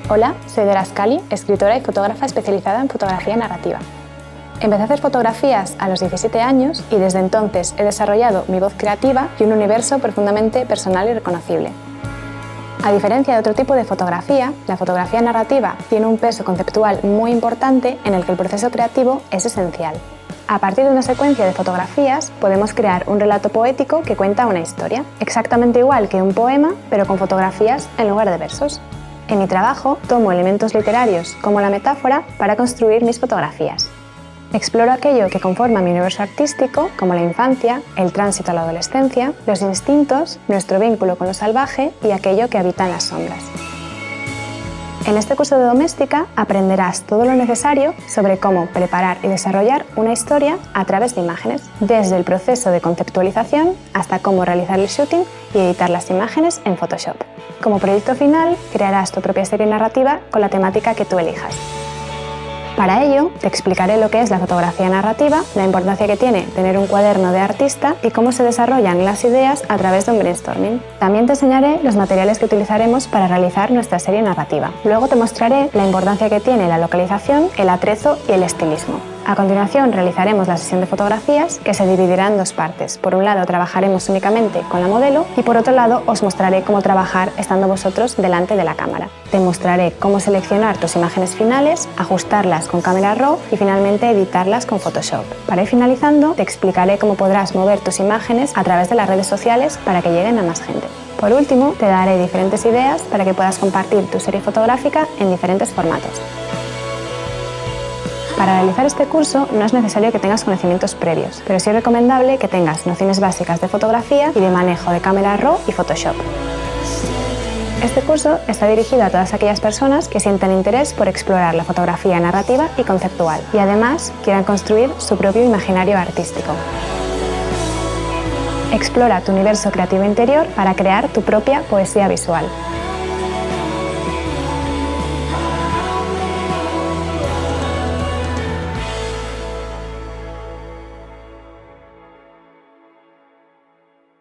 Hola, soy Dora Scali, escritora y fotógrafa especializada en fotografía narrativa. Empecé a hacer fotografías a los 17 años y desde entonces he desarrollado mi voz creativa y un universo profundamente personal y reconocible. A diferencia de otro tipo de fotografía, la fotografía narrativa tiene un peso conceptual muy importante en el que el proceso creativo es esencial. A partir de una secuencia de fotografías podemos crear un relato poético que cuenta una historia, exactamente igual que un poema, pero con fotografías en lugar de versos. En mi trabajo tomo elementos literarios como la metáfora para construir mis fotografías. Exploro aquello que conforma mi universo artístico, como la infancia, el tránsito a la adolescencia, los instintos, nuestro vínculo con lo salvaje y aquello que habita en las sombras. En este curso de doméstica aprenderás todo lo necesario sobre cómo preparar y desarrollar una historia a través de imágenes, desde el proceso de conceptualización hasta cómo realizar el shooting y editar las imágenes en Photoshop. Como proyecto final, crearás tu propia serie narrativa con la temática que tú elijas. Para ello, te explicaré lo que es la fotografía narrativa, la importancia que tiene tener un cuaderno de artista y cómo se desarrollan las ideas a través de un brainstorming. También te enseñaré los materiales que utilizaremos para realizar nuestra serie narrativa. Luego te mostraré la importancia que tiene la localización, el atrezo y el estilismo. A continuación realizaremos la sesión de fotografías que se dividirá en dos partes. Por un lado trabajaremos únicamente con la modelo y por otro lado os mostraré cómo trabajar estando vosotros delante de la cámara. Te mostraré cómo seleccionar tus imágenes finales, ajustarlas con cámara RAW y finalmente editarlas con Photoshop. Para ir finalizando te explicaré cómo podrás mover tus imágenes a través de las redes sociales para que lleguen a más gente. Por último te daré diferentes ideas para que puedas compartir tu serie fotográfica en diferentes formatos. Para realizar este curso no es necesario que tengas conocimientos previos, pero sí es recomendable que tengas nociones básicas de fotografía y de manejo de cámara RAW y Photoshop. Este curso está dirigido a todas aquellas personas que sientan interés por explorar la fotografía narrativa y conceptual y además quieran construir su propio imaginario artístico. Explora tu universo creativo interior para crear tu propia poesía visual.